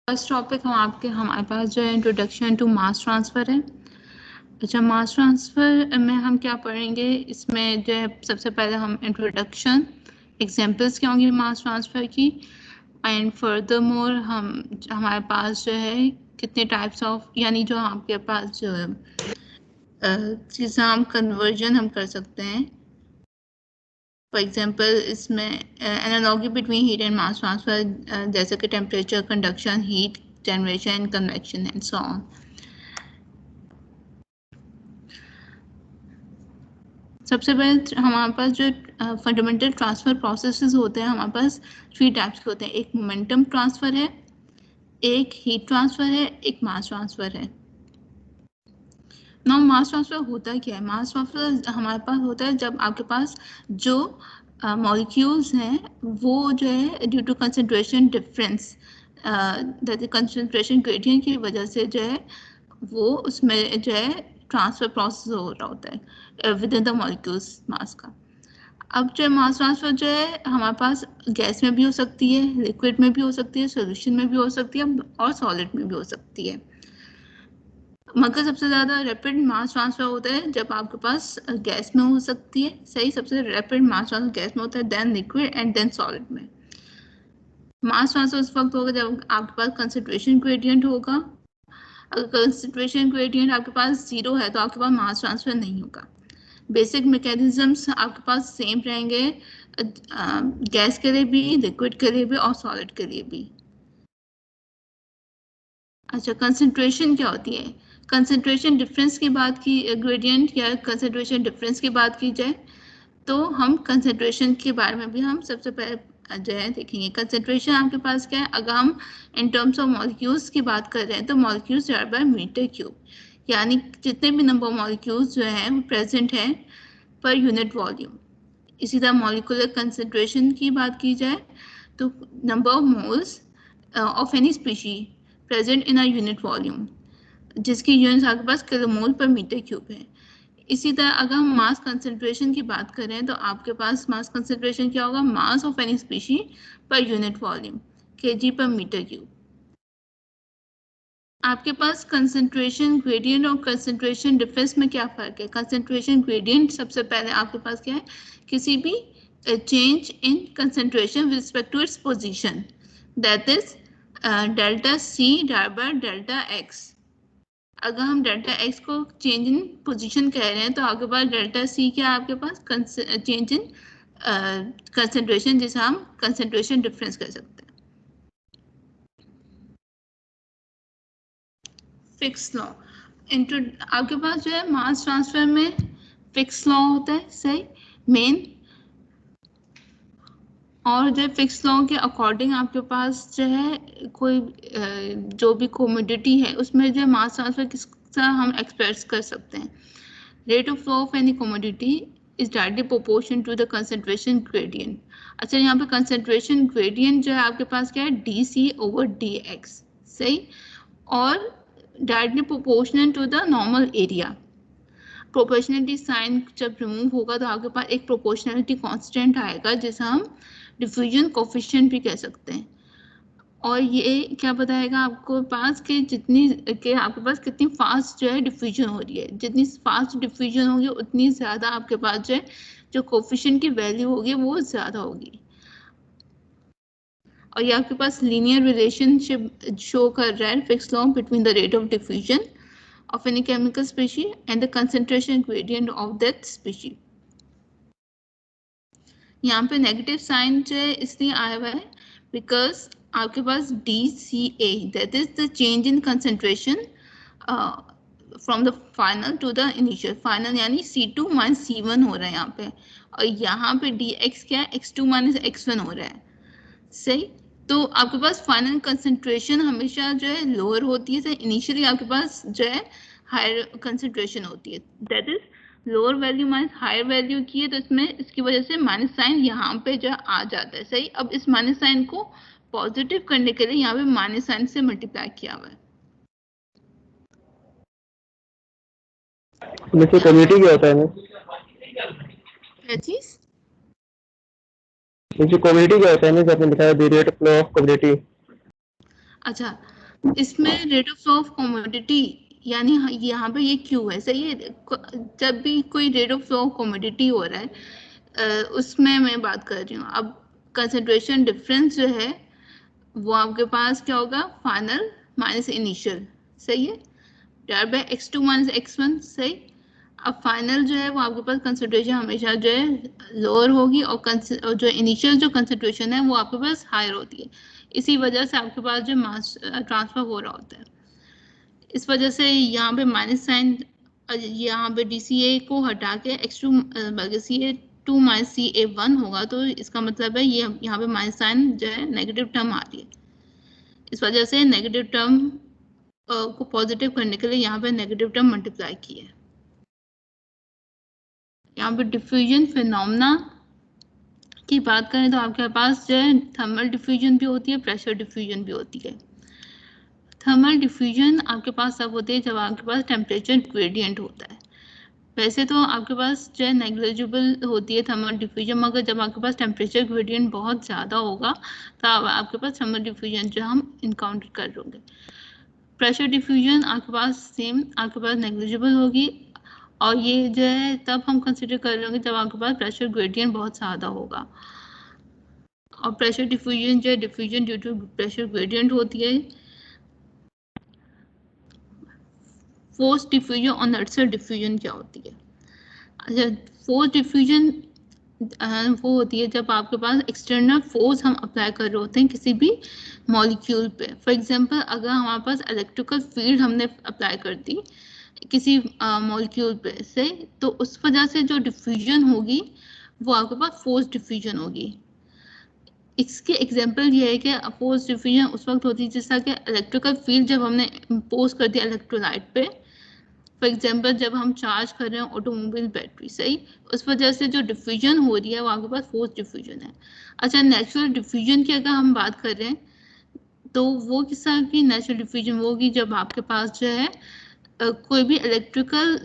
First topic हमारे पास जो है इंट्रोडक्शन टू मास ट्रांसफ़र है। अच्छा, मास ट्रांसफ़र में हम क्या पढ़ेंगे, इसमें जो है सबसे पहले हम इंट्रोडक्शन, एग्जांपल्स क्या होंगी मास ट्रांसफ़र की, एंड फर्दर मोर हमारे पास जो है कितने टाइप्स ऑफ, यानी जो आपके पास जो चीज़ें हम कन्वर्जन हम कर सकते हैं। फॉर एग्जांपल इसमें analogy between heat and mass transfer, जैसे कि temperature, conduction, heat generation, convection and so on. सबसे पहले हमारे पास जो फंडामेंटल ट्रांसफ़र प्रोसेसेस होते हैं, हमारे पास 3 टाइप्स के होते हैं। एक मोमेंटम ट्रांसफ़र है, एक हीट ट्रांसफ़र है, एक मास ट्रांसफ़र है। नाउ मास ट्रांसफ़र होता क्या है? मास ट्रांसफ़र हमारे पास होता है जब आपके पास जो मॉलिक्यूल्स हैं वो जो है due to concentration difference, that is concentration gradient की वजह से जो है वो उसमें जो है ट्रांसफ़र प्रोसेस हो रहा होता है विद इन द मॉलिक्यूल्स मास का। अब जो मास ट्रांसफ़र जो है हमारे पास गैस में भी हो सकती है, लिक्विड में भी हो सकती है, सॉल्यूशन में भी हो सकती है और सॉलिड में भी हो सकती है। मगर सबसे ज़्यादा रैपिड मास ट्रांसफ़र होता है जब आपके पास गैस में हो सकती है, सही। सबसे रैपिड मास ट्रांसफ़र गैस में होता है, then liquid and then solid में। मास ट्रांसफ़र उस वक्त होगा जब आपके पास कंसंट्रेशन ग्रेडियंट होगा। अगर कंसंट्रेशन ग्रेडियंट आपके पास 0 है तो आपके पास मास ट्रांसफ़र नहीं होगा। बेसिक मैकेनिज्म्स आपके पास सेम रहेंगे, गैस के लिए भी, लिक्विड के लिए भी और सॉलिड के लिए भी। अच्छा, कंसंट्रेशन क्या होती है? कंसंट्रेशन डिफरेंस की बात की, ग्रेडियंट या कंसंट्रेशन डिफरेंस की बात की जाए तो हम कंसंट्रेशन के बारे में भी हम सबसे पहले जो है देखेंगे। कंसंट्रेशन आपके पास क्या है? अगर हम इन टर्म्स ऑफ मॉलिक्यूल्स की बात कर रहे हैं तो molecules divide by metre cube, यानी जितने भी नंबर ऑफ मॉलिक्यूल्स जो हैं वो प्रेजेंट हैं पर यूनिट वॉल्यूम। इसी तरह मॉलिकुलर कंसंट्रेशन की बात की जाए तो number of moles of any species present in a unit volume, जिसकी यूनिट आपके पास किलोमोल पर मीटर क्यूब है। इसी तरह अगर हम मास कंसंट्रेशन की बात करें तो आपके पास मास कंसंट्रेशन क्या होगा? Mass of any species per unit volume, KG पर मीटर क्यूब। आपके पास कंसंट्रेशन ग्रेडियंट और कंसंट्रेशन डिफरेंस में क्या फ़र्क है? कंसंट्रेशन ग्रेडियंट सबसे पहले आपके पास क्या है? किसी भी change in concentration with respect to its position, that is delta C divide by delta X. अगर हम डेल्टा एक्स को चेंज इन पोजीशन कह रहे हैं तो आपके पास डेल्टा सी क्या है? आपके पास चेंज इन कंसंट्रेशन, जिसे हम कंसंट्रेशन डिफरेंस कह सकते हैं। फिक्स लॉ, आपके पास जो है मास ट्रांसफर में फिक्स लॉ होता है, सही, मेन। और जो फिक्स लॉ के अकॉर्डिंग आपके पास जो है कोई जो भी कमोडिटी है उसमें जो मास ट्रांसफर किस तरह हम एक्सप्रेस कर सकते हैं। Rate of flow of any commodity is directly proportion to the concentration gradient. अच्छा, यहाँ पे कंसंट्रेशन ग्रेडियंट जो है आपके पास क्या है? D C over D X, सही, और directly proportional to the normal area. Proportionality sign जब रिमूव होगा तो आपके पास एक प्रोपोर्शनलिटी कांस्टेंट आएगा जिसे हम डिफ्यूजन कोफिशिएंट भी कह सकते हैं। और ये क्या बताएगा आपको पास कि आपके पास कितनी फास्ट जो है डिफ्यूजन हो रही है। जितनी फास्ट डिफ्यूजन होगी उतनी ज़्यादा आपके पास जो है जो कोफिशिएंट की वैल्यू होगी वो ज़्यादा होगी। और ये आपके पास लीनियर रिलेशनशिप शो कर रहा है, fix law between the rate of diffusion of any chemical species and the concentration gradient of that species. यहाँ पे नेगेटिव साइन जो है इसलिए आया हुआ है बिकॉज आपके पास DCA, that is the change in concentration from the final to the initial. Final यानी C2 माइनस C1 हो रहा है यहाँ पे, और यहाँ पे DX क्या है? X2 माइनस X1 हो रहा है, सही। तो आपके पास फाइनल कंसंट्रेशन हमेशा जो है लोअर होती है, इनिशियली आपके पास जो है हायर कंसंट्रेशन होती है, that is lower value minus higher value की है, तो इसमें इसकी वजह से माइनस साइन यहाँ पे जो आ जाता है, सही। अब इस माइनस साइन को पॉजिटिव करने के लिए यहाँ पे माइनस साइन से मल्टीप्लाई किया हुआ है। कम्युनिटी क्या होता है? क्या चीज? कम्युनिटी क्या होता है? आपने दिखाया the rate of flow of community. अच्छा, इसमें rate of flow of commodity यानी यहाँ पे ये क्यू है, सही है। जब भी कोई rate of flow of commodity हो रहा है उसमें मैं बात कर रही हूँ। अब कंसंट्रेशन डिफरेंस जो है वो आपके पास क्या होगा, फाइनल माइनस इनिशियल, सही है, divide by x2 minus x1, सही। अब फाइनल जो है वो आपके पास कंसंट्रेशन हमेशा जो है लोअर होगी और जो इनिशियल जो कंसंट्रेशन है वो आपके पास हायर होती है। इसी वजह से आपके पास जो मास ट्रांसफर हो रहा होता है, इस वजह से यहाँ पे माइनस साइन, यहाँ पे DCA को हटा के x2 बल्कि CA2 माइनस CA1 होगा, तो इसका मतलब है ये यहाँ पे माइनस साइन जो है नेगेटिव टर्म आ रही है। इस वजह से नेगेटिव टर्म को पॉजिटिव करने के लिए यहाँ पे नेगेटिव टर्म मल्टीप्लाई किया है। यहाँ पे डिफ्यूजन फिनोमेना की बात करें तो आपके पास जो है थर्मल डिफ्यूजन भी होती है, प्रेशर डिफ्यूजन भी होती है। थर्मल डिफ्यूजन आपके पास तब होती है जब आपके पास टेम्परेचर ग्रेडियंट होता है। वैसे तो आपके पास जो है नेग्लिजिबल होती है थर्मल डिफ्यूजन, मगर जब आपके पास टेम्परेचर ग्रेडियंट बहुत ज़्यादा होगा तब आपके पास थर्मल डिफ्यूजन जो हम इनकाउंटर कर होंगे। प्रेशर डिफ्यूजन आपके पास सेम आपके पास नेग्लिजिबल होगी, और ये जो है तब हम कंसिडर कर रहे होंगे जब आपके पास प्रेशर ग्रेडियंट बहुत ज़्यादा होगा। और प्रेशर डिफ्यूजन जो है diffusion due to pressure gradient होती है। फोर्स डिफ्यूजन और नर्सर डिफ्यूजन क्या होती है? अच्छा, फोर्स डिफ्यूजन वो होती है जब आपके पास एक्सटर्नल फोर्स हम अप्लाई कर रहे होते हैं किसी भी मॉलिक्यूल पे। फॉर एग्जांपल अगर हमारे पास इलेक्ट्रिकल फील्ड हमने अप्लाई कर दी किसी मॉलिक्यूल पे से, तो उस वजह से जो डिफ्यूजन होगी वो आपके पास फोर्स डिफ्यूजन होगी। इसके एग्जांपल ये है कि फोर्स डिफ्यूजन उस वक्त होती है जैसा कि इलेक्ट्रिकल फील्ड जब हमने इम्पोज कर दिया इलेक्ट्रोलाइट पे। फॉर एग्जांपल जब हम चार्ज कर रहे हैं ऑटोमोबाइल बैटरी, सही, उस वजह से जो डिफ्यूजन हो रही है वो आपके पास फोर्स डिफ्यूजन है। अच्छा, नेचुरल डिफ्यूजन की अगर हम बात कर रहे हैं तो वो किस तरह की नेचुरल डिफ्यूजन वो होगी जब आपके पास जो है कोई भी इलेक्ट्रिकल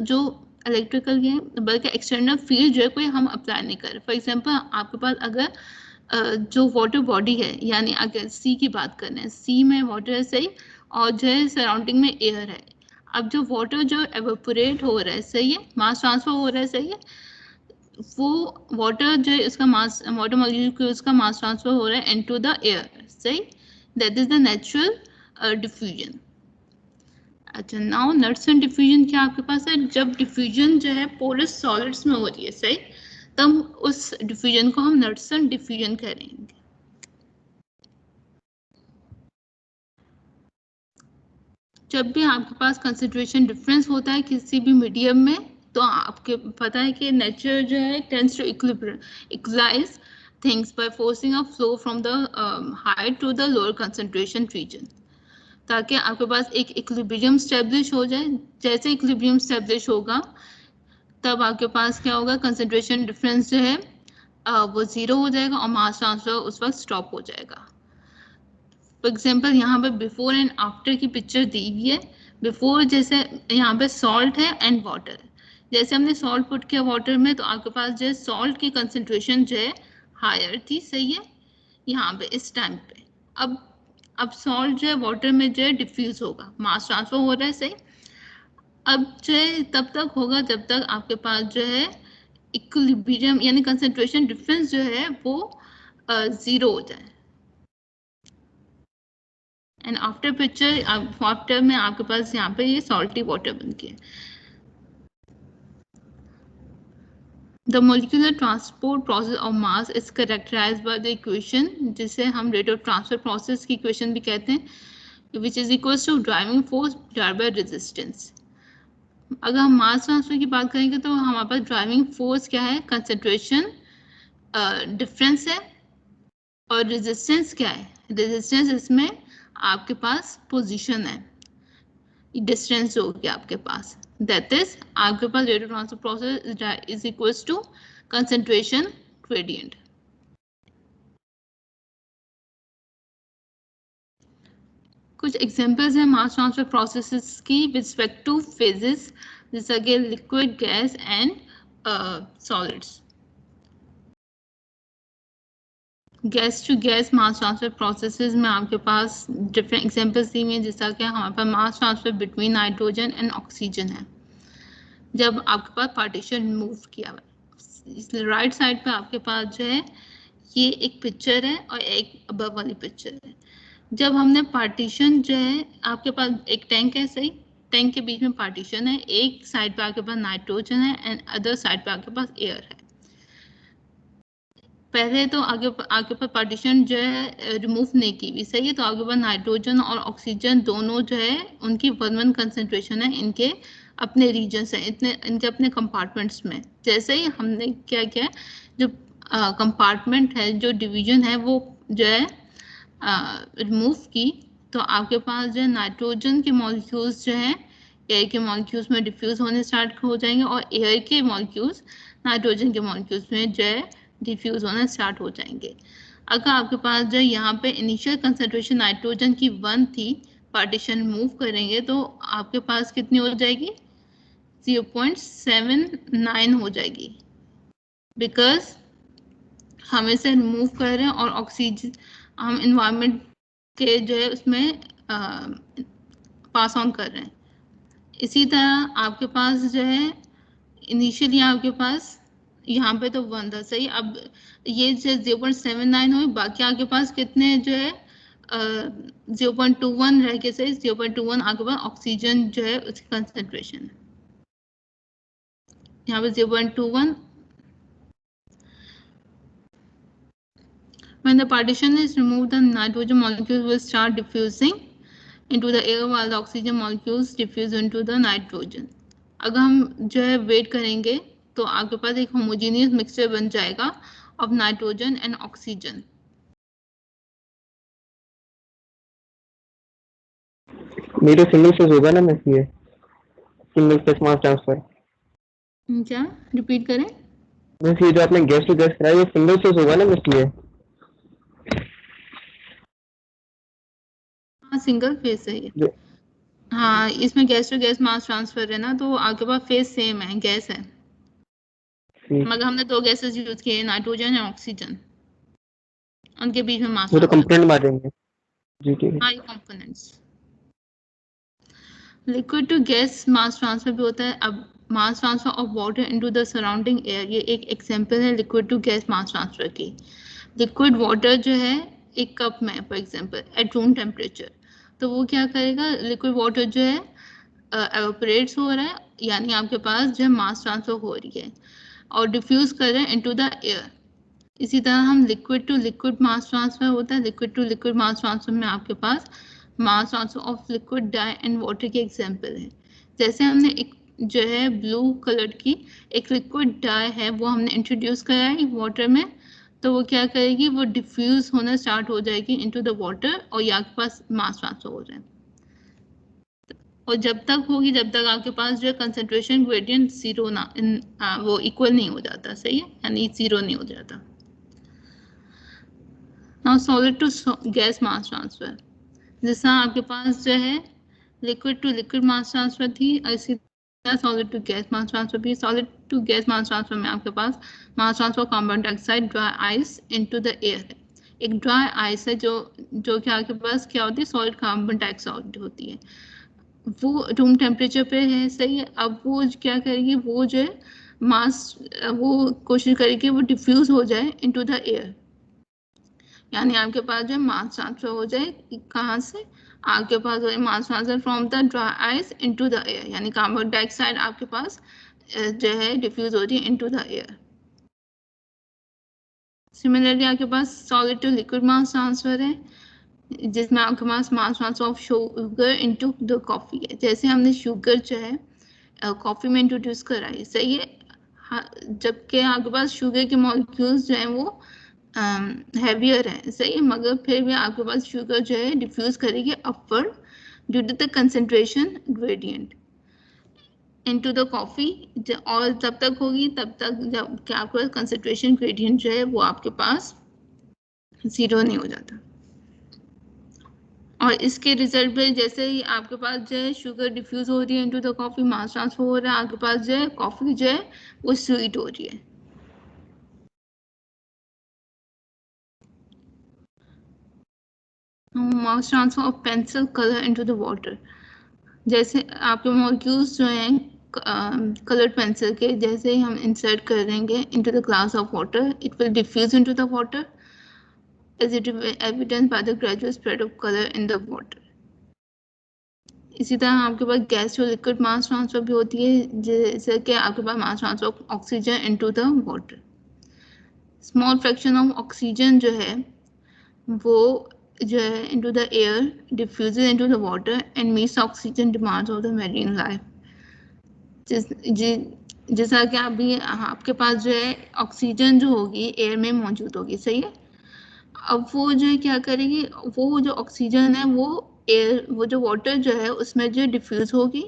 के बल्कि एक्सटर्नल फील्ड जो है कोई हम अप्लाई नहीं कर। फॉर एग्जांपल आपके पास अगर जो वाटर बॉडी है, यानी अगर सी की बात कर रहे हैं, सी में वाटर है, सही, और जो है सराउंडिंग में एयर है। अब जो वाटर जो एवेपोरेट हो रहा है, सही है, मास ट्रांसफर हो रहा है, सही है, वो वाटर जो है इसका मास, वाटर मॉलिक्यूल्स का मास ट्रांसफर हो रहा है इनटू द एयर, सही, that is the natural diffusion. अच्छा, नाउ नर्सन डिफ्यूजन क्या आपके पास है? जब डिफ्यूजन जो है पोरस सॉलिड्स में हो रही है, सही, तब उस डिफ्यूजन को हम नर्सन डिफ्यूजन करेंगे। जब भी आपके पास कंसंट्रेशन डिफरेंस होता है किसी भी मीडियम में, तो आपके पता है कि नेचर जो है tends to equalise things by forcing a flow from the high to the lower concentration region, ताकि आपके पास एक इक्विलिब्रियम स्टेब्लिश हो जाए। जैसे इक्विलिब्रियम स्टेब्लिश होगा तब आपके पास क्या होगा, कंसंट्रेशन डिफरेंस जो है वो जीरो हो जाएगा और मास ट्रांसफर उस वक्त स्टॉप हो जाएगा। फॉर एग्जाम्पल यहाँ पे बिफोर एंड आफ्टर की पिक्चर दी हुई है। बिफोर जैसे यहाँ पे सॉल्ट है एंड वाटर, जैसे हमने सॉल्ट पुट किया वाटर में तो आपके पास जो है सॉल्ट की कंसंट्रेशन जो है हायर थी, सही है, यहाँ पे इस टाइम पे। अब सॉल्ट जो है वाटर में जो है डिफ्यूज होगा, मास ट्रांसफर हो रहा है, सही। अब जो है तब तक होगा जब तक आपके पास जो है इक्विलिब्रियम यानी कंसंट्रेशन डिफरेंस जो है वो जीरो हो जाए। एंड आफ्टर पिक्चर, आफ्टर में आपके पास यहाँ पे ये सॉल्टी वाटर बन के the molecular transport process of mass is characterised by the equation, जिसे हम रेट ऑफ ट्रांसफर प्रोसेस की इक्वेशन भी कहते हैं, which is equal to driving force divided by resistance. अगर हम मास ट्रांसफर की बात करेंगे तो हमारे पास ड्राइविंग फोर्स क्या है, कंसंट्रेशन डिफरेंस है, और रेजिस्टेंस क्या है, रेजिस्टेंस इसमें आपके पास पोजीशन है, डिस्टेंस हो गया आपके पास, दैट इज आपके पास rate of transfer process is equals to concentration gradient. कुछ एग्जांपल्स हैं मास ट्रांसफर प्रोसेसेस की विद रिस्पेक्ट टू फेजेस, जैसे कि liquid, gas and solids. Gas to gas mass transfer processes में आपके पास डिफरेंट एग्जांपल्स दी हुई हैं, जैसा कि हमारे पास mass transfer between nitrogen and oxygen है। जब आपके पास पार्टीशन मूव किया हुआ, राइट साइड पे आपके पास जो है ये एक पिक्चर है और एक अबव वाली पिक्चर है। जब हमने पार्टीशन जो है, आपके पास एक टैंक है, सही, टैंक के बीच में पार्टीशन है, एक साइड पे आपके पास नाइट्रोजन है एंड अदर साइड पे आपके पास एयर है। पहले तो आगे पर पार्टीशन जो है रिमूव नहीं की हुई, सही है, तो आगे पर नाइट्रोजन और ऑक्सीजन दोनों जो है उनकी 1:1 कंसेंट्रेशन है, इनके अपने रीजन्स हैं, इनके अपने कंपार्टमेंट्स में। जैसे ही हमने क्या किया, जो कंपार्टमेंट है, जो डिवीजन है, वो जो है रिमूव की, तो आपके पास जो है नाइट्रोजन के मॉलिक्यूल्स जो है एयर के मॉलिक्यूल्स में डिफ्यूज होने स्टार्ट हो जाएंगे और एयर के मॉलिक्यूल्स नाइट्रोजन के मॉलिक्यूल्स में जो है डिफ्यूज होना स्टार्ट हो जाएंगे। अगर आपके पास जो यहाँ पे इनिशियल कंसंट्रेशन नाइट्रोजन की 1 थी, पार्टीशन मूव करेंगे तो आपके पास कितनी हो जाएगी, 0.79 हो जाएगी, बिकॉज हम इसे रिमूव कर रहे हैं और ऑक्सीजन हम इन्वायरमेंट के जो है उसमें पास ऑन कर रहे हैं। इसी तरह आपके पास जो है इनिशियली आपके पास यहाँ पे तो 1 था, सही, अब ये जो 0.79 हुई, बाकी आपके पास कितने जो है 0.21 रह के, सही, 0.21 आपके पास ऑक्सीजन जो है उसकी कंसेंट्रेशन है, यहाँ पे 0.21। When the partition is removed, the nitrogen molecules will start diffusing into the air while the oxygen molecules diffuse into the nitrogen. अगर हम जो है वेट करेंगे तो आपके पास एक होमोजेनियस मिक्सचर बन जाएगा ऑफ नाइट्रोजन एंड ऑक्सीजन। मेरे सिंगल फेज होगा ना, मैं ये सिंगल फेज मास ट्रांसफर। क्या रिपीट करें? मैं ये जो आपने गैस टू गैस कराया, ये सिंगल फेज होगा ना, इसलिए। हाँ, सिंगल फेज है ये। हाँ, इसमें gas to gas mass transfer है ना, तो आपके पास फेज सेम है, गैस है, मगर हमने 2 गैसेस यूज किए, नाइट्रोजन और ऑक्सीजन, उनके बीच में मास वो तो ट्रांसफर। कंपोनेंट मारेंगे जी, ठीक है। हाँ, ये components. Liquid to gas mass transfer भी होता है। अब mass transfer of water into the surrounding air, ये एक एग्जांपल है liquid to gas mass transfer की। लिक्विड वाटर जो है एक कप में, for example at room temperature, तो वो क्या करेगा, लिक्विड वाटर जो है एवापोरेट्स हो रहा है, यानी आपके पास जो है मास ट्रांसफर हो रही है और डिफ्यूज कर रहे हैं इनटू द एयर। इसी तरह हम liquid to liquid mass transfer होता है। Liquid to liquid mass transfer में आपके पास mass transfer of liquid dye and water के एग्जांपल है। जैसे हमने एक जो है ब्लू कलर की एक लिक्विड डाई है, वो हमने इंट्रोड्यूस करा है वाटर में, तो वो क्या करेगी, वो डिफ्यूज होना स्टार्ट हो जाएगी इनटू द वाटर और यहाँ के पास मास ट्रांसफर हो जाए। और जब तक होगी जब तक आपके पास जो है कंसंट्रेशन ग्रेडियंट जीरो ना वो इक्वल नहीं हो जाता, सही है, यानी जीरो नहीं हो जाता। Now solid to gas mass transfer, जिस तरह आपके पास जो है liquid to liquid mass transfer थी, इसी तरह solid to gas mass transfer भी। Solid to gas mass transfer में आपके पास mass transfer carbon dioxide dry ice into the air है। एक ड्राई आइस है जो कि आपके पास क्या होती है, सॉलिड कार्बन डाइऑक्साइड होती है, वो रूम टेम्परेचर पे है, सही है। अब वो क्या करेगी, वो जो है मास, वो कोशिश करेगी वो डिफ्यूज हो जाए इनटू द एयर, यानी आपके पास जो है मास ट्रांसफर हो जाए, कहाँ से, आपके पास mass transfer from the dry ice into the air, यानी कार्बन डाइऑक्साइड आपके पास जो है डिफ्यूज हो रही है इनटू द एयर। सिमिलरली आपके पास solid to liquid mass transfer है, जिसमें आपके पास mass transfer of sugar into the coffee है। जैसे हमने शुगर जो है कॉफी में इंट्रोड्यूस कराई, सही है, जबकि आपके पास शुगर के मॉलिक्यूल्स जो हैं वो हैवियर है, सही है, मगर फिर भी आपके पास शुगर जो है डिफ्यूज करेगी upward due to the concentration gradient into the coffee, और तब तक होगी तब तक जब कि आपके पास कंसंट्रेशन ग्रेडियंट जो है वो आपके पास जीरो नहीं हो जाता। और इसके रिजल्ट में जैसे ही आपके पास जो है शुगर डिफ्यूज हो रही है into the coffee, mass transfer हो रहा है, आपके पास जो है कॉफी जो है वो स्वीट हो रही है। मास transfer of pencil colour into the water, जैसे आपके मॉलिक्यूल्स जो हैं कलर्ड पेंसिल के, जैसे ही हम इंसर्ट करेंगे into the glass of water, it will diffuse into the water as it is evidenced by the gradual spread of color in the water. इसी तरह आपके पास गैस जो लिक्विड मास ट्रांसफर भी होती है, जैसे कि आपके पास mass transfer of oxygen into the water. Small fraction of oxygen जो है वो जो है into the air diffuses into the water and meets oxygen demands of the marine life. जैसा कि अभी आपके पास जो है ऑक्सीजन जो होगी एयर में मौजूद होगी, सही है। अब वो जो है क्या करेगी, वो जो ऑक्सीजन है वो एयर, वो जो वाटर जो है उसमें जो डिफ्यूज होगी।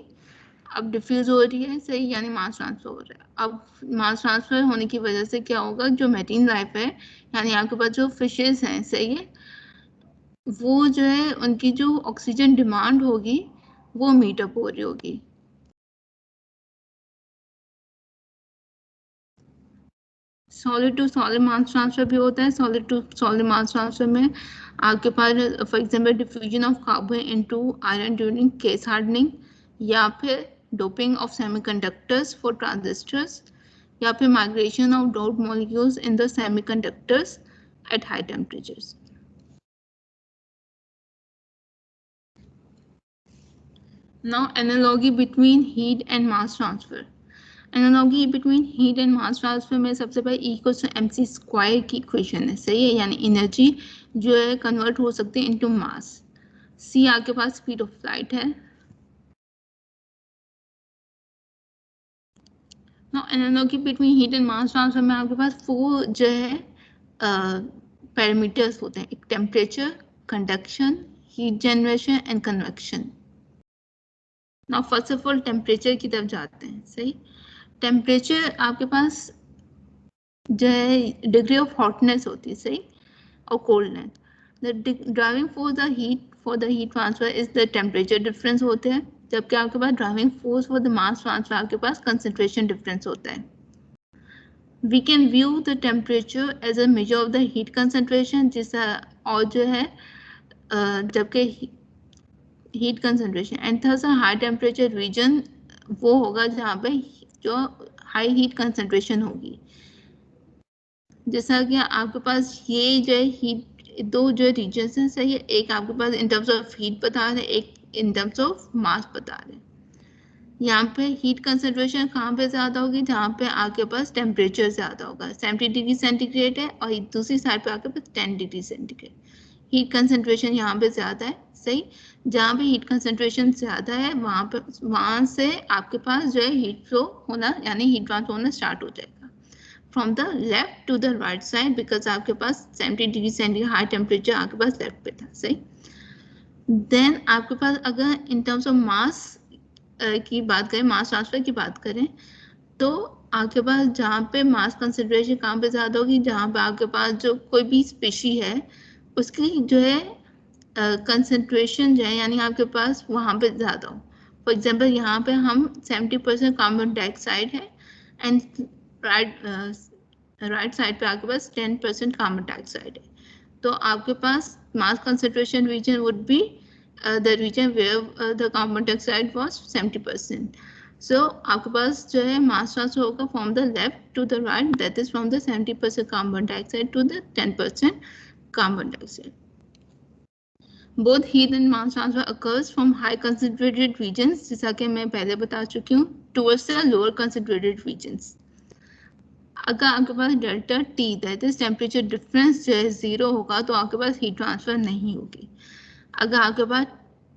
अब डिफ्यूज हो रही है, सही, यानी मास ट्रांसफर हो रहा है। अब मास ट्रांसफर होने की वजह से क्या होगा, जो मैरीन लाइफ है यानी आपके पास जो फिशेस हैं, सही है, वो जो है उनकी जो ऑक्सीजन डिमांड होगी वो मीटअप हो रही होगी। Solid to solid mass transfer भी होता है। Solid to solid mass transfer में आपके पास for example diffusion of carbon into iron during case hardening, या फिर doping of semiconductors for transistors, या फिर migration of dot molecules in the semiconductors at high temperatures. Now analogy between heat and mass transfer. Analogy between heat and mass transfer में सबसे पहले E=mc² की equation है, सही है, यानी एनर्जी जो है कन्वर्ट हो सकती है इनटू मास। C आपके पास स्पीड ऑफ लाइट है। Now analogy between heat and mass transfer में आपके पास 4 जो है पैरामीटर्स होते हैं, एक temperature, conduction, heat generation and convection. Now first of all temperature की तरफ जाते हैं, सही। टेम्परेचर आपके पास जो है डिग्री ऑफ हॉटनेस होती है, सही, और coldness. The driving force for the heat transfer is the temperature difference होते हैं, जबकि आपके पास driving force for the mass transfer आपके पास कंसंट्रेशन डिफरेंस होता है। We can view the temperature as a measure of the heat concentration, जिसका और जो है जबकि heat concentration and thus high temperature region वो होगा जहाँ पे जो हाई हीट कंसंट्रेशन होगी। जैसा कि आपके पास ये जो है हीट, दो जो रीजन्स हैं, सही है, एक आपके पास इन टर्म्स ऑफ हीट बता रहे हैं, एक इन टर्म्स ऑफ मास बता रहे हैं। यहाँ पे हीट कंसंट्रेशन कहाँ पे ज़्यादा होगी, जहाँ पे आपके पास टेम्परेचर ज़्यादा होगा। 70 डिग्री सेंटीग्रेड है और दूसरी साइड पे आपके पास 10 डिग्री सेंटीग्रेड। हीट कंसंट्रेशन यहाँ पे ज़्यादा है, सही। जहाँ पे हीट कंसंट्रेशन ज़्यादा है वहाँ से आपके पास जो है हीट फ्लो होना यानी हीट ट्रांसफर होना स्टार्ट हो जाएगा from the left to the right side, because आपके पास 70 डिग्री सेंटीग्रेड हाई टेम्परेचर आपके पास लेफ्ट पे था, सही। देन आपके पास अगर इन टर्म्स ऑफ मास की बात करें, मास ट्रांसफर की बात करें, तो आपके पास जहाँ पे मास कंसंट्रेशन कहाँ पे ज़्यादा होगी, जहाँ पे आपके पास जो कोई भी स्पीशी है उसकी जो है कंसंट्रेशन जो है यानी आपके पास वहाँ पे ज़्यादा हो। फॉर एग्जांपल यहाँ पे हम 70% कार्बन डाइऑक्साइड है एंड राइट साइड पे आपके पास 10% कार्बन डाइऑक्साइड है, तो आपके पास mass concentration region would be the region where the carbon dioxide was 70%. So आपके पास जो है mass transfer होगा from the left to the right, that is from the 70% carbon dioxide to the 10% carbon dioxide. Both heat and mass transfer occurs from high concentrated regions, जैसा कि मैं पहले बता चुकी हूँ, towards the lower concentrated regions. अगर आपके पास delta T, that is temperature difference जो है 0 होगा तो आपके पास heat transfer नहीं होगी। अगर आपके पास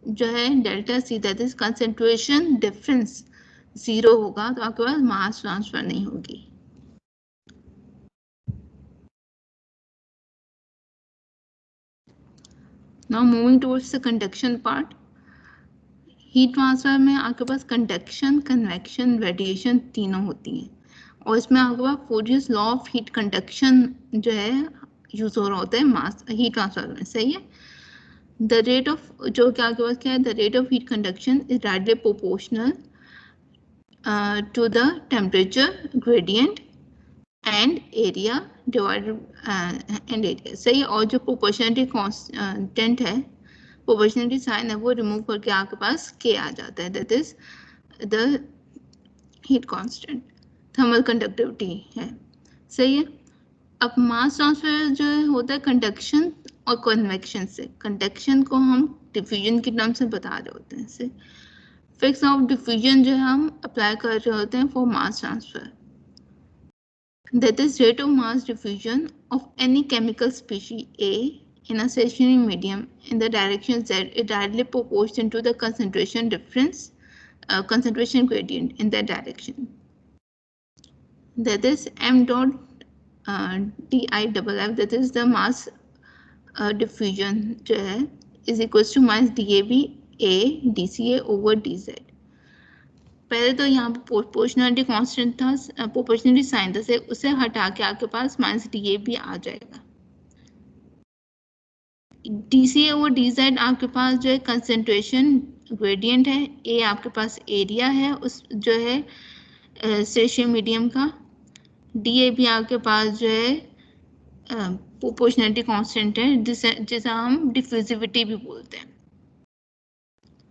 जो है delta C, that is concentration difference 0 होगा तो आपके पास मास ट्रांसफर नहीं होगी। Now moving towards the conduction part. Heat transfer में आपके पास कंडक्शन, कन्वेक्शन, रेडिएशन तीनों होती हैं और इसमें आपके पास फोरियर्स लॉ ऑफ हीट कंडक्शन जो है यूज हो रहा होता है मास हीट ट्रांसफर में, सही है। The rate of जो क्या आपके पास क्या है, the rate of heat conduction is directly proportional to the temperature gradient and area divided and area, सही। और जो proportionality constant है प्रोपोर्शनलिटी साइन है वो रिमूव करके आपके पास K आ जाता है, that is the heat constant, thermal conductivity है, सही है। अब मास ट्रांसफर जो होता है कंडक्शन और कन्वेक्शन से, कंडक्शन को हम डिफ्यूजन के नाम से बता रहे होते हैं, से फिक्स ऑफ डिफ्यूजन जो हम अप्लाई कर रहे होते हैं for mass transfer, that is rate of mass diffusion of any chemical species A in a stationary medium in the direction Z is directly proportional to the concentration difference, concentration gradient in that direction. That is m dot DIFF, that is the mass diffusion जो है is equals to minus DAB A DCA over DZ. पहले तो यहाँ पे proportionality constant था, proportionality sign था, से उसे हटा के आपके पास माइनस DA भी आ जाएगा। DCA और DZ आपके पास जो है कंसंट्रेशन ग्रेडियंट है, A आपके पास एरिया है उस जो है स्टेशनरी मीडियम का, DA भी आपके पास जो है प्रोपोर्शनलिटी कांस्टेंट है जिसे हम डिफ्यूजिविटी भी बोलते हैं।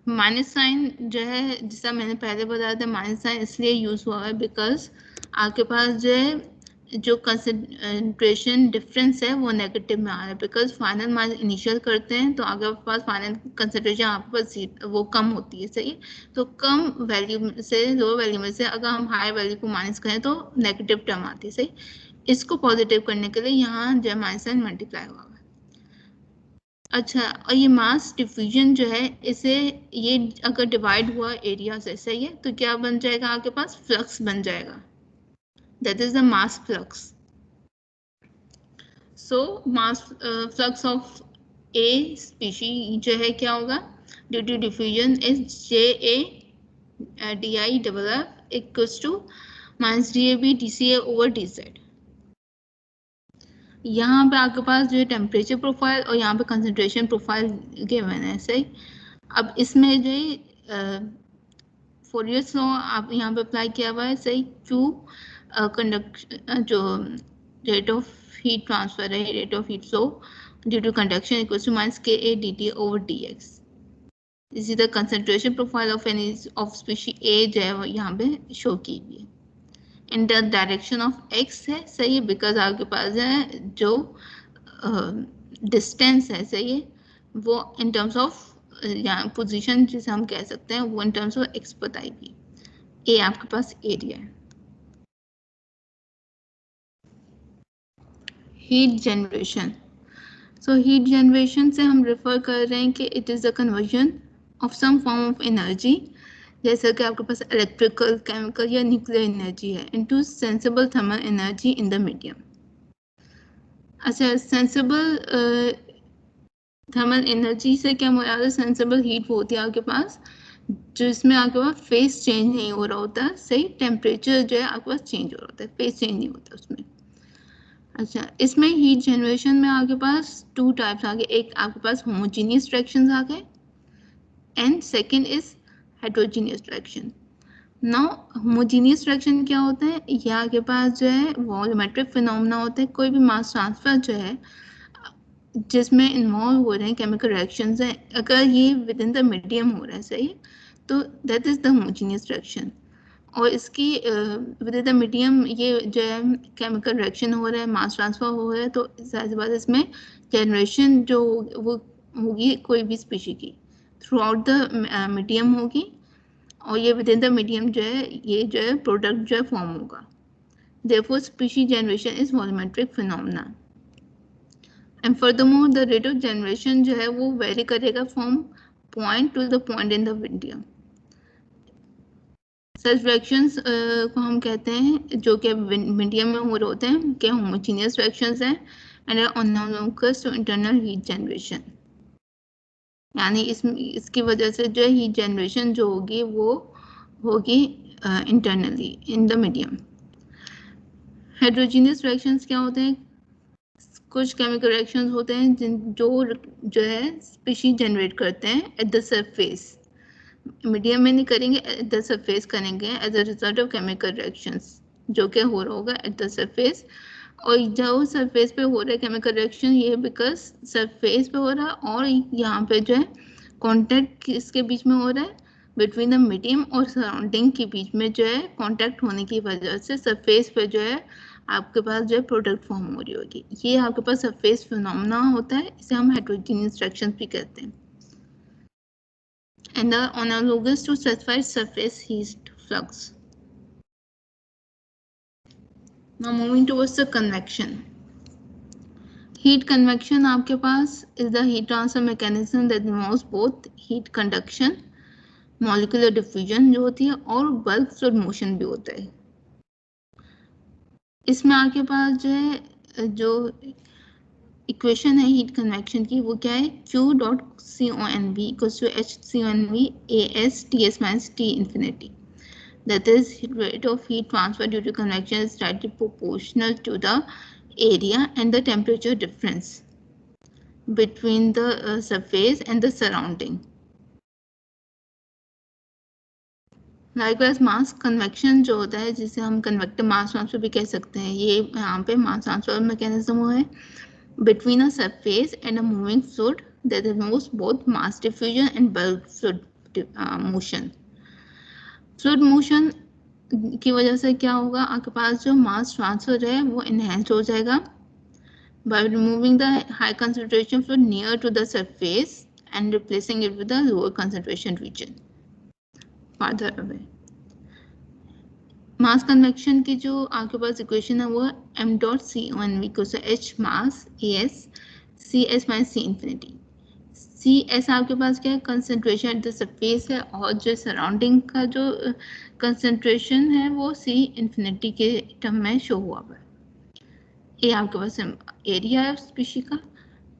माइनस साइन जो है जिसका मैंने पहले बताया था, माइनस साइन इसलिए यूज हुआ है बिकॉज आपके पास जो है जो कंसंट्रेशन डिफरेंस है वो नेगेटिव में आ रहा है, बिकॉज फाइनल माइनस इनिशियल करते हैं तो आपके पास फाइनल कंसंट्रेशन आपके पास वो कम होती है, सही। तो कम वैल्यू से लो वैल्यू में से अगर हम हाई वैल्यू को माइनस करें तो नेगेटिव टर्म आती है, सही। इसको पॉजिटिव करने के लिए यहाँ जो है माइनस साइन मल्टीप्लाई हुआ। अच्छा, और ये मास डिफ्यूजन जो है इसे ये अगर डिवाइड हुआ एरिया से, सही है, तो क्या बन जाएगा आपके पास फ्लक्स बन जाएगा, that is the mass flux. So mass flux of a species जो है क्या होगा, due to diffusion is JA DIFF equals to minus DAB DCA over DZ। यहाँ पे आपके पास जो है टेम्परेचर प्रोफाइल और यहाँ पे कंसंट्रेशन प्रोफाइल गिवन है, सही। अब इसमें जो है फोरियर लॉ आप यहाँ पे अप्लाई किया हुआ है, सही। Q कंडक्शन जो रेट ऑफ हीट ट्रांसफर है, rate of heat flow due to conduction equals to minus KA DT over DX। इसी तरह concentration profile of any of species A जो है यहाँ पे शो की हुई है, in the direction of X है, सही है, बिकॉज आपके पास है जो डिस्टेंस है, सही है, वो इन टर्म्स ऑफ यहाँ पोजीशन जिसे हम कह सकते हैं वो इन टर्म्स ऑफ X बताएगी। A आपके पास एरिया है। Heat generation, so heat generation से हम रेफर कर रहे हैं कि it is the conversion of some form of energy, जैसा कि आपके पास इलेक्ट्रिकल, केमिकल या न्यूक्लियर एनर्जी है, into sensible thermal energy in the medium. अच्छा, सेंसिबल थर्मल एनर्जी से क्या मुराद है, सेंसिबल हीट वो होती है आपके पास जिसमें आपके पास फेस चेंज नहीं हो रहा होता, सही। टेम्परेचर जो है आपके पास चेंज हो रहा होता है, फेस चेंज नहीं होता उसमें। अच्छा, इसमें हीट जनरेशन में आपके पास टू टाइप्स आ गए, एक आपके पास होमोजीनियस रिएक्शंस आ गए and second is heterogeneous reaction. Now homogeneous reaction क्या होता है, ये आपके पास जो है वॉल्यूमेट्रिक फिनोमेना होता है, कोई भी मास ट्रांसफर जो है जिसमें इन्वॉल्व हो रहे हैं केमिकल रिएक्शंस है, अगर ये विद इन द मीडियम हो रहा है, सही, तो that is the homogeneous reaction. और इसकी विद इन द मीडियम ये जो है केमिकल रिएक्शन हो रहा है, मास ट्रांसफर हो रहा है, तो जाहिर सी बात है इसमें जनरेशन जो वो होगी कोई भी स्पीशी की थ्रू आउट द मीडियम होगी, और ये विद इन द मीडियम जो है ये जो है प्रोडक्ट जो है फॉर्म होगा। Therefore species generation is volumetric phenomena and furthermore the rate of generation जो है वो वेरी करेगा from point two the point in the medium. Such reactions को हम कहते हैं जो कि मीडियम में हो रहे होते हैं कि होमोजीनियस रिएक्शंस हैं and analogous to internal heat generation, यानी इसकी वजह से जो हीट जनरेशन जो होगी वो होगी internally in the medium. Heterogeneous reactions क्या होते हैं, कुछ केमिकल रिएक्शंस होते हैं जो है स्पीशीज जनरेट करते हैं एट द सरफेस, मीडियम में नहीं करेंगे, एट द सरफेस करेंगे as a result of chemical reactions जो कि हो रहा होगा एट द सरफेस और जो सरफेस पे हो रहा है केमिकल रिएक्शन ये बिकॉज सरफेस पे हो रहा है और यहाँ पे जो है कांटेक्ट किसके बीच में हो रहा है, बिटवीन द मीडियम और सराउंडिंग के बीच में जो है कांटेक्ट होने की वजह से सरफेस पे जो है आपके पास जो है प्रोडक्ट फॉर्म हो रही होगी। ये आपके पास सरफेस फिनोमेना होता है, इसे हम हेटेरोजेनियस रिएक्शन भी कहते हैं। And the analogous to specified surface heat flux. Now moving towards the convection. Heat convection आपके पास is the heat transfer mechanism that involves both heat conduction, molecular diffusion जो होती है और bulk fluid motion भी होता है। इसमें आपके पास जो है जो इक्वेशन है हीट कन्वेक्शन की वो क्या है, Q dot CONV equals to HCONV AS TS minus T infinity. That is, rate of heat transfer due to convection is directly proportional to the area and the temperature difference between the surface and the surrounding. Likewise, mass convection जो होता है जिसे हम convective mass transfer भी कह सकते हैं, ये यहाँ पे mass transfer mechanism है between a surface and a moving fluid that involves both mass diffusion and bulk fluid motion. Fluid motion की वजह से क्या होगा, आपके पास जो मास ट्रांसफर है वो इनहेंस हो जाएगा by removing the high concentration fluid near to the surface and replacing it with the lower concentration region farther away. Mass convection की जो आपके पास इक्वेशन है वो m डॉट CONV को से h मास AS CS minus C infinity. CS आपके पास क्या है, कंसंट्रेशन एट द सरफेस है और जो सराउंडिंग का जो कंसंट्रेशन है वो C इंफिनिटी के टर्म में शो हुआ है। ये आपके पास एरिया है स्पीशी का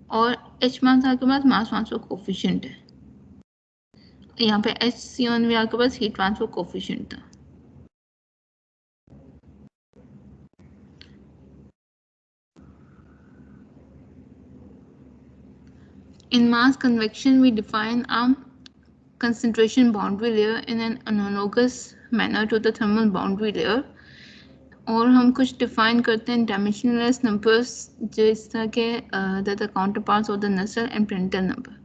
और H मास आपके पास मास ट्रांसफर कोफिशिएंट है। यहाँ पे HCONV आपके पास हीट ट्रांसफर कोफिशिएंट था। In mass convection, we define a concentration boundary layer in an analogous manner to the thermal boundary layer. और हम कुछ define करते हैं dimensionless numbers जिस तरह के the counterparts of the Nusselt and Prandtl number.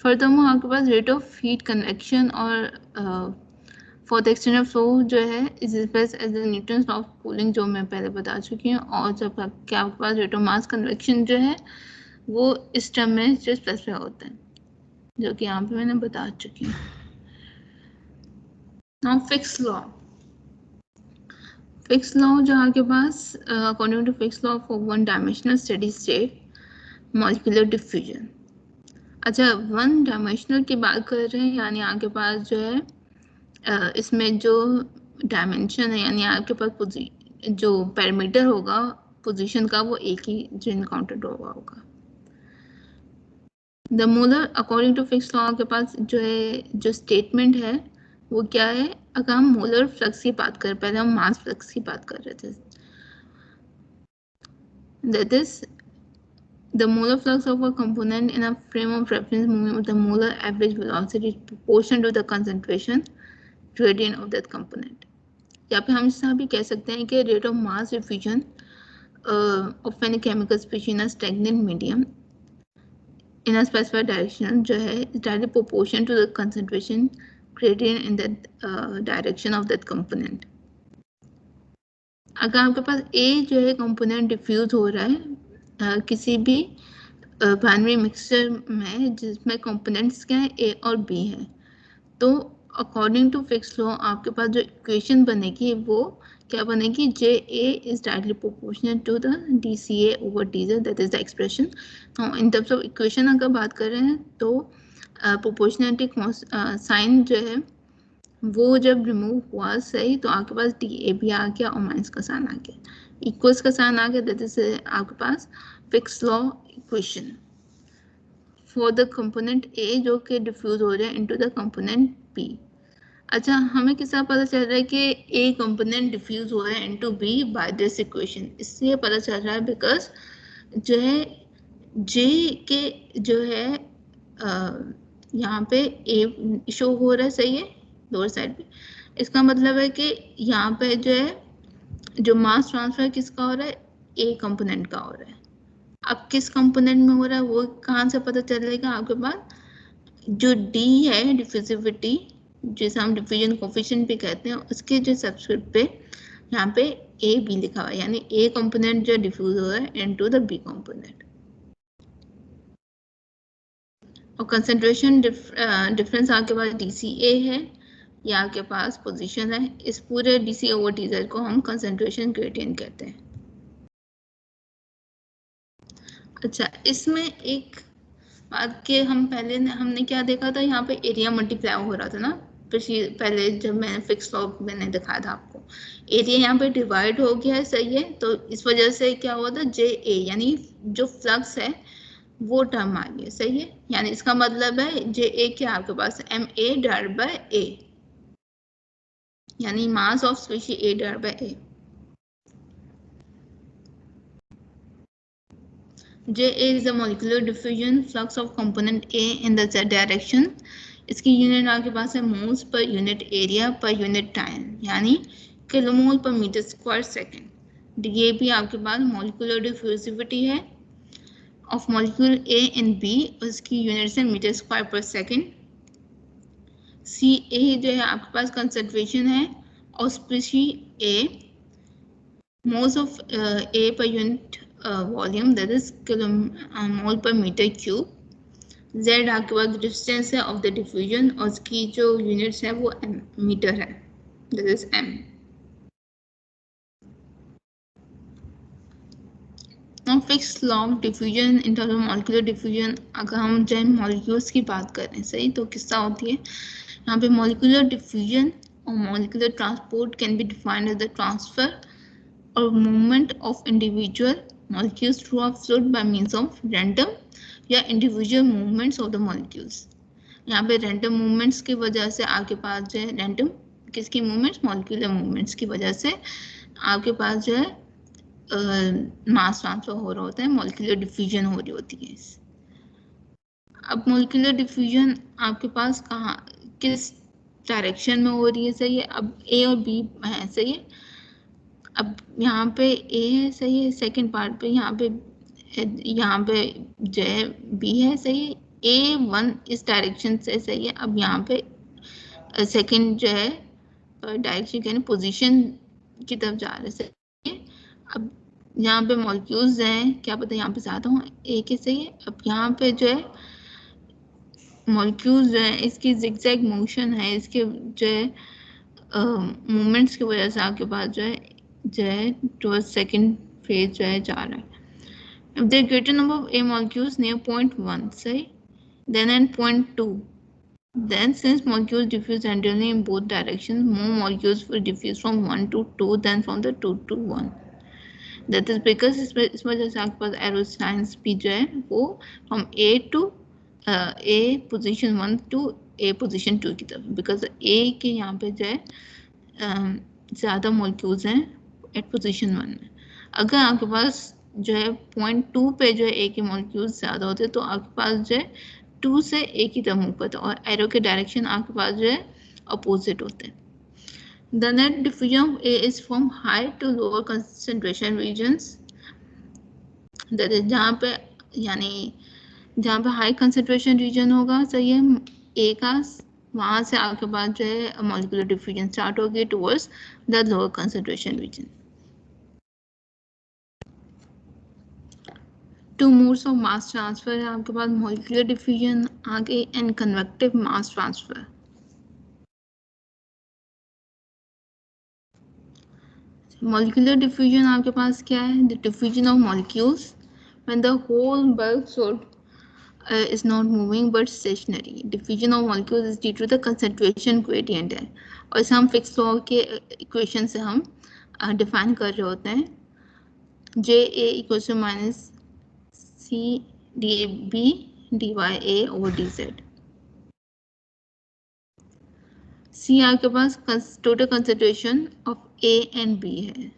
Furthermore, आपके पास rate of heat convection और for the external flow जो है is expressed as the Newton's law of cooling जो मैं पहले बता चुकी हूँ, और जब आपके पास rate of mass convection जो है वो इस टर्म में जो स्पेसिफाई होता है जो कि यहाँ पे मैंने बता चुकी हूँ। Now Fick's law. Fick's law जो आपके पास according to Fick's law for one dimensional steady state molecular diffusion. अच्छा, वन डायमेंशनल की बात कर रहे हैं, यानी आपके पास जो है इसमें जो डायमेंशन है यानी आपके पास जो पैरामीटर होगा पोजीशन का वो एक ही जो इनकाउंटेड होगा। The molar according to Fick's law के पास जो है जो स्टेटमेंट है वो क्या है, अगर हम मोलर फ्लक्स की बात करें, पहले हम मास फ्लक्स की बात कर रहे थे, that is the molar flux of a component in a frame of reference moving with the molar average velocity proportional to the concentration gradient of that component. या फिर हम इससे भी कह सकते हैं कि rate of mass diffusion of any chemical species in a stagnant medium in a specified direction जो है is directly proportional to the concentration gradient in that direction of that component. अगर आपके पास A जो है component diffuse हो रहा है किसी भी binary mixture में जिसमें components क्या है A और B है, तो according to Fick's law आपके पास जो equation बनेगी वो क्या बनेगी, JA is directly proportional to the DCA over DZ, that is the expression. Now in terms of equation अगर बात कर रहे हैं तो proportionality साइन जो है वो जब रिमूव हुआ सही तो आपके पास DA भी आ गया और माइनस का साइन आ गया, इक्वल्स का साइन आ गया, that is आपके पास Fick's law equation for the component A जो कि डिफ्यूज हो रहा है into the component B. अच्छा, हमें किस तरह पता चल रहा है कि ए कंपोनेंट डिफ्यूज हुआ है into B by this equation, इससे पता चल रहा है बिकॉज जो है जे के जो है यहाँ पे ए शो हो रहा है, सही है लोअर साइड पे, इसका मतलब है कि यहाँ पे जो है जो मास ट्रांसफर किसका हो रहा है, ए कंपोनेंट का हो रहा है। अब किस कंपोनेंट में हो रहा है वो कहाँ से पता चलेगा, आपके पास जो डी है डिफ्यूजिविटी, जिसे हम डिफ्यूजन कोफिशिएंट भी कहते हैं, उसके जो सबस्क्रिप्ट पे यहाँ पे ए बी लिखा हुआ है, यानी ए कंपोनेंट जो डिफ्यूज हो रहा है इनटू द बी कंपोनेंट। और कंसंट्रेशन डिफरेंस आपके पास DCA है, ये आपके पास पोजीशन है। इस पूरे DC ओवर TZ को हम कंसंट्रेशन ग्रेडियंट कहते हैं। अच्छा, इसमें एक बात के हमने क्या देखा था, यहाँ पे एरिया मल्टीप्लाई हो रहा था ना पहले जब मैंने फिक्स लॉ मैंने दिखाया था आपको, एरिया यहाँ पे डिवाइड हो गया है, सही है। तो इस वजह से क्या हुआ था, JA यानी जो फ्लक्स है वो टर्म आ गई है, सही है। यानी इसका मतलब है JA क्या आपके पास MA डिवाइड बाय A, यानी mass of species A divide by A। JA is the molecular diffusion flux of component A in the z direction। इसकी यूनिट आपके पास है moles per unit area per unit time, यानी kilomole पर metre square second. DAB आपके पास molecular diffusivity है of molecule A and B, उसकी unit है metre square per second. CA जो है आपके पास कंसंट्रेशन है और species A, moles of A per unit volume that is mole पर मीटर क्यूब। Z आपके पास डिस्टेंस है ऑफ द डिफ्यूजन और उसकी जो यूनिट्स है वो मीटर है, that is M। Now Fick's law of diffusion in terms of molecular diffusion, अगर हम जो मॉलिक्यूल्स की बात करें, सही, तो किसका होती है यहाँ पे मॉलिक्यूलर डिफ्यूजन और molecular transport can be defined as the transfer or movement of individual molecules through a fluid by means of random या individual movements of the molecules। यहाँ पे random movements की वजह से आपके पास जो है random किसकी movements, molecular movements की वजह से आपके पास जो है मास ट्रांसफर हो रहा होता है, molecular diffusion हो रही होती है। अब molecular diffusion आपके पास कहाँ किस डायरेक्शन में हो रही है, सही है। अब A और B है, सही है। अब यहाँ पे A है, सही है। सेकंड पार्ट पे यहाँ पे जो है B है, सही है। A1 इस डायरेक्शन से, सही है। अब यहाँ पे सेकंड जो है डायरेक्शन यानी पोजीशन की तरफ जा रहे, सही है। अब यहाँ पे मॉलिक्यूल्स हैं, क्या पता यहाँ पे ज्यादा हो A के, सही है। अब यहाँ पे जो है मॉलिक्यूल्स जो है इसकी जिगजैग मोशन है, इसके जो है मूवमेंट्स की वजह से आपके पास जो है टुवर्ड्स सेकंड फेज जो है जा रहा है। If there are greater number of A molecules near point 1, say, then at point 2, then since molecules diffuse randomly in both directions, more molecules will diffuse from 1 to 2 than from the 2 to 1. That is because इस वजह से आपके पास arrow science भी जो है वो from A to A position 1 to A position 2 की तरफ, because A के यहाँ पे जो है ज़्यादा मॉलिक्यूल्स हैं एट पोजीशन 1 में। अगर आपके पास जो है पॉइंट 2 पे जो है A के मॉलिक्यूल्स ज़्यादा होते हैं तो आपके पास जो है 2 से A की तरफ मूव करता है और एरो के डायरेक्शन आपके पास जो है अपोजिट होते हैं। The net diffusion of A is from high to lower concentration regions, that is जहाँ पे यानी जहाँ पे हाई कंसेंट्रेशन रीजन होगा, सही है, A का, वहाँ से आपके पास जो है मॉलिक्यूलर डिफ्यूजन स्टार्ट होगी towards the lower concentration region. Two modes of mass transfer है आपके पास, मॉलिक्यूलर डिफ्यूजन आगे and convective mass transfer. Molecular diffusion आपके पास क्या है, the diffusion of molecules when the whole bulk sod is not moving but stationary. Diffusion of molecules is due to the concentration gradient है, और इसे हम fix law के equation से हम डिफाइन कर रहे होते हैं, JA equals to minus C DB DYA over DZ। C आपके पास total concentration of A and B है,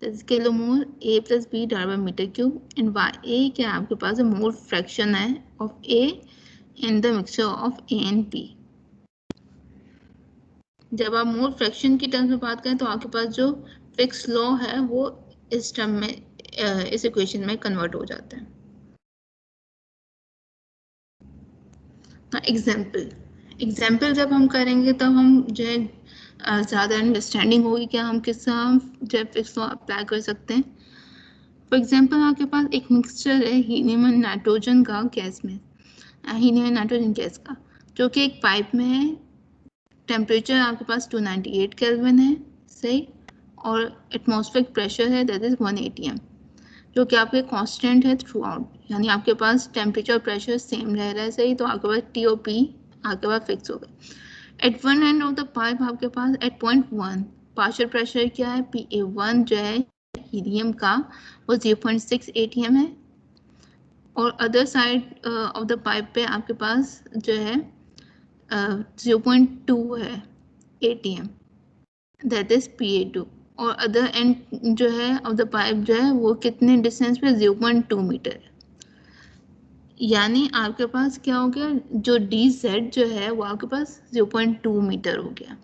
kilomole A plus B divided by meter cube, and YA क्या आपके पास मोल फ्रैक्शन है of A in the mixture of A and B। जब आप mole fraction की terms में बात करें तो आपके पास जो फिक्स लॉ है वो इस टर्म में इस इक्वेशन में कन्वर्ट हो जाता है। एग्जाम्पल जब हम करेंगे तब हम जो है ज़्यादा अंडरस्टैंडिंग होगी क्या हम किस तरह हम जो है फिक्स लॉ अप्लाई कर सकते हैं। फॉर एग्जाम्पल आपके पास एक मिक्सचर है हीलियम एंड नाइट्रोजन का गैस में, हीलियम एंड नाइट्रोजन गैस का, जो कि एक पाइप में है। टेम्परेचर आपके पास 298 केल्विन है, सही, और एटमॉस्फेरिक प्रेशर है दैट इज 1 atm, जो कि आपके कांस्टेंट है थ्रू आउट, यानी आपके पास टेम्परेचर और प्रेशर सेम रह रहा है, सही। तो आपके पास टी और पी आपके पास फिक्स हो गए। At one end of the pipe आपके पास एट पॉइंट 1 पार्शियल प्रेशर क्या है, PA1 जो है हीलियम का वो 0.6 atm है, और other side of the pipe पे आपके पास जो है 0.2 है atm दैट इज PA2, और अदर एंड जो है ऑफ द पाइप जो है वो कितने डिस्टेंस पे 0.2 मीटर है। यानी आपके पास क्या हो गया, जो DZ जो है वो आपके पास 0.2 मीटर हो गया।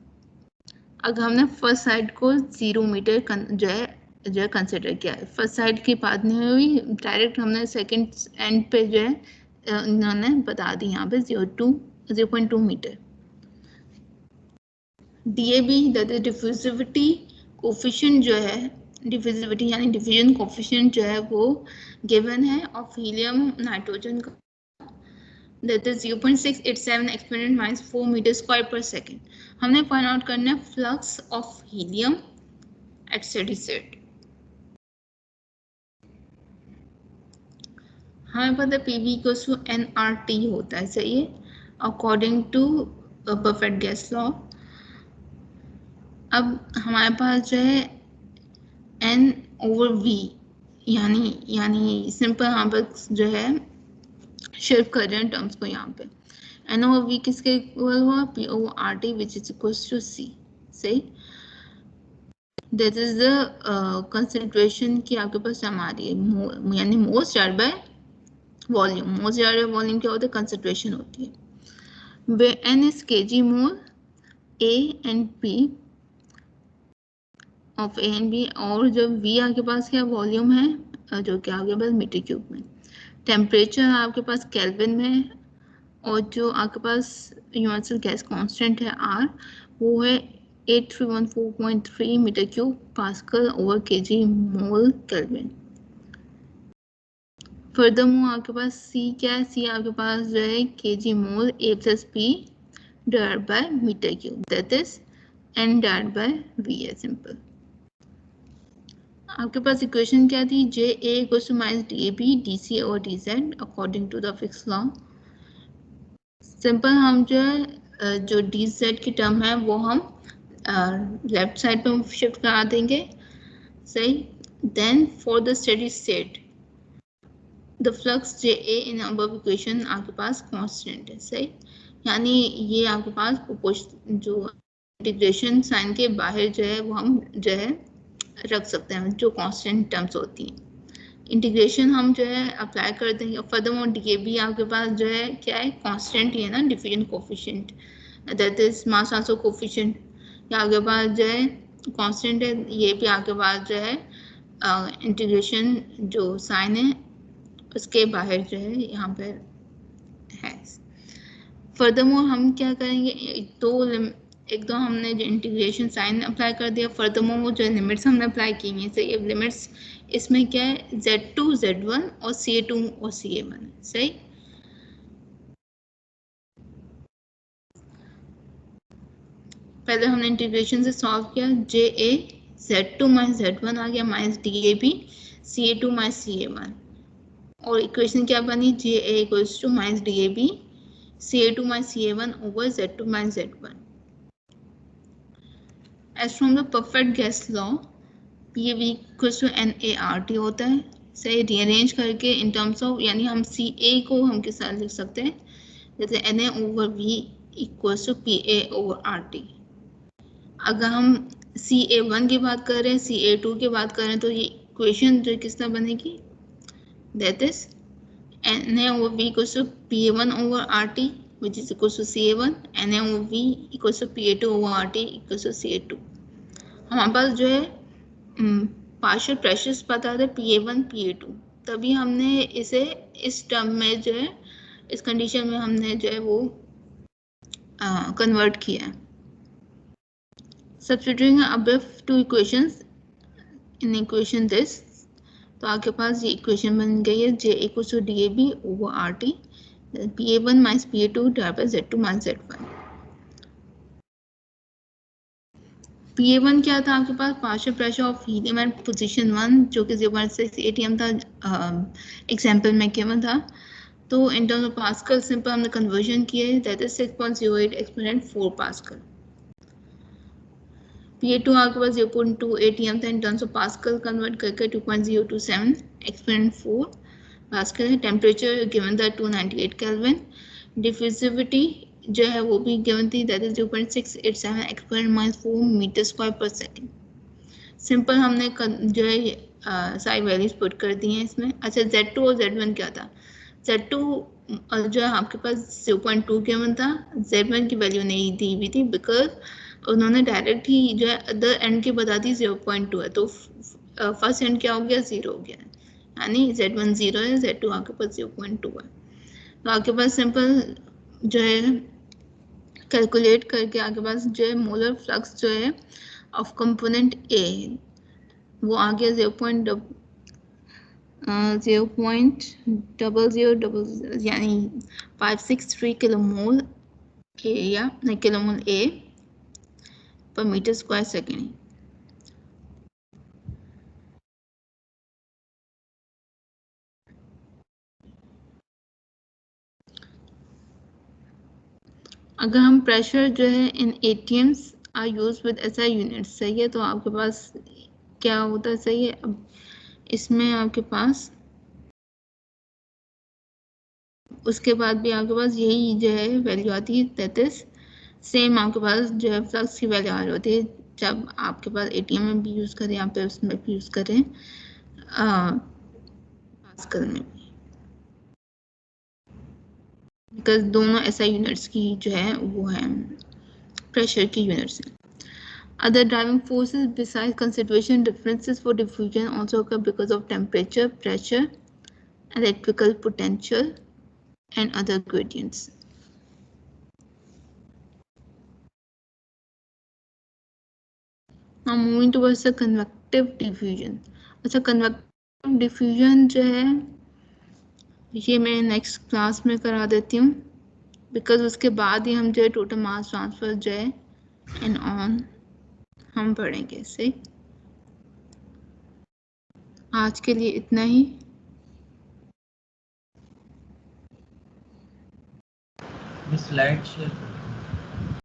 अगर हमने फर्स्ट साइड को 0 मीटर जो है कंसिडर किया है, फर्स्ट साइड की बात नहीं हुई, डायरेक्ट हमने सेकंड एंड पे जो है उन्होंने बता दी यहाँ पे 0.2 metre. DAB that is diffusivity coefficient जो है, डिफ्यूजिविटी यानी डिफ्यूजन कोफिशिएंट जो है वो गिवन है ऑफ हीलियम नाइट्रोजन का, that is 0.687 exponent minus 4 metre square per second. हमने फाइंड आउट करना है flux of helium at steady state. हमें पता है PV इक्वल्स टू nRT होता है, सही है, according to perfect gas law. अब हमारे पास जो है N/V, यानी सिंपल यहाँ पर जो है शिफ्ट कर रहे हैं टर्म्स को, यहाँ पे N/V किसके इक्वल हुआ, PORT which is equals to C, सही। दैट इज द कंसंट्रेशन की आपके पास हमारी यानी मोस्ट डिवाइडेड बाय वॉल्यूम। मोस्ट डिवाइडेड बाय वॉल्यूम क्या होता है, कंसंट्रेशन होती है। Where N is kg mole A and P of A and B, और जब V आपके पास क्या वॉल्यूम है जो कि आपके पास मीटर क्यूब में, टेम्परेचर आपके पास केल्विन में, और जो आपके पास यूनिवर्सल गैस कांस्टेंट है R वो है 8314.3 metre cube pascal over kg mole kelvin. Furthermore आपके पास C क्या है, C आपके पास जो है kg mole A plus P divided by metre cube, that is N divided by V है, सिंपल। आपके पास इक्वेशन क्या थी, JA equals to minus DAB DC और DZ according to the Fick's law. Simple हम जो है जो DZ की टर्म है वो हम लेफ्ट साइड पे शिफ्ट करा देंगे, सही। Then for the steady state the flux JA in above equation आपके पास कांस्टेंट है, सही। यानी ये आपके पास जो इंटीग्रेशन साइन के बाहर जो है वो हम जो है रख सकते हैं, जो कांस्टेंट टर्म्स होती हैं। इंटीग्रेशन हम जो है अप्लाई कर देंगे। फर्दरमोर DAB आपके पास जो है क्या है, कांस्टेंट ही है ना, diffusion coefficient that is mass transfer coefficient, ये आपके पास जो है कांस्टेंट है। ये भी आपके पास जो है इंटीग्रेशन जो साइन है उसके बाहर जो है यहाँ पर है। फर्दरमोर हम क्या करेंगे, एक दो हमने जो इंटीग्रेशन साइन अप्लाई कर दिया, फर्दरमोर वो जो लिमिट्स हमने अप्लाई की हैं, सही। अब लिमिट्स इसमें क्या है, Z2 Z1 और CA2 और CA1 है, सही। पहले हमने इंटीग्रेशन से सॉल्व किया, JA Z2 माइनस Z1 आ गया minus DAB CA2 minus CA1, और इक्वेशन क्या बनी, JA equals to minus DAB CA2 minus CA1 over Z2 minus Z1। As from the perfect gas law, PV equals to NART होता है, सही। Rearrange करके इन terms of, यानी हम CA को हम किस तरह लिख सकते हैं, जैसे NA over V equals to PA over RT। अगर हम CA1 की बात कर रहे हैं, CA2 की बात कर रहे हैं, तो ये इक्वेशन जो किस तरह बनेगी, that is NA over V equals to PA1 over RT which is equals to CA1, NA over V equals to PA2 over RT equals to CA2। हमारे पास जो है पार्शियल प्रेशर्स पता था PA1 PA2, तभी हमने इसे इस टर्म में जो है, इस कंडीशन में हमने जो है वो कन्वर्ट किया है. Substituting above two equations in equation this, तो आपके पास ये इक्वेशन बन गई है J equals to DAB over RT, PA1 minus PA2 divided by Z2 minus Z1. PA1 क्या था आपके पास, partial pressure of helium at position 1, जो कि 0.6 atm था, एग्जांपल में गिवन था. तो इन टर्म्स ऑफ पास्कल सिंपल हमने कन्वर्जन किए, that is 6.08 exponent 4 pascal. PA2 आपके पास 0.2 atm था, इन टर्म्स ऑफ पास्कल कन्वर्ट करके 2.027 एक्सपोनेंट 4 पास्कल है. टेम्परेचर गिवन था 298 केल्विन. डिफ्यूजिविटी जो है वो भी गिवन थी, that is 0.687 exponent -4 metre square per second. Simple हमने जो है सारी वैल्यूज पुट कर दी हैं इसमें. अच्छा, Z2 और Z1 क्या था, Z2 जो है आपके पास 0.2 गिवन था, Z1 की वैल्यू नहीं दी हुई थी बिकॉज उन्होंने डायरेक्ट ही जो है अदर एंड की बता दी 0.2 है, तो फर्स्ट एंड क्या हो गया, 0 हो गया, यानी Z1 0 है, Z2 आपके पास 0.2 है. तो आपके पास सिंपल जो है कैलकुलेट करके आपके पास जो है मोलर फ्लक्स जो है ऑफ कंपोनेंट ए वो आ गया 0.0000 यानी 563 किलोमोल ए या किलोमोल ए पर मीटर स्क्वायर सेकेंड. अगर हम प्रेशर जो है in ATMs are use with SI unit, सही है, तो आपके पास क्या होता है, सही है. अब इसमें आपके पास उसके बाद भी आपके पास यही जो है वैल्यू आती है, दैट इज सेम आपके पास जो है फ्लक्स की वैल्यू आ रही होती है जब आपके पास ATM में भी यूज़ करें या फिर उसमें भी यूज़ करें पास्कल में भी, बिकॉज दोनों SI यूनिट्स की जो है वो है प्रेशर की यूनिट्स हैं. Other driving forces besides concentration differences for diffusion also occur because of temperature, pressure, electrical potential, and other gradients. Now moving towards the convective diffusion. अच्छा, convective diffusion जो है ये मैं नेक्स्ट क्लास में करा देती हूँ, बिकॉज उसके बाद ही हम जो है टोटल मास ट्रांसफर जो है एंड ऑन हम पढ़ेंगे. सही, आज के लिए इतना ही. Slide share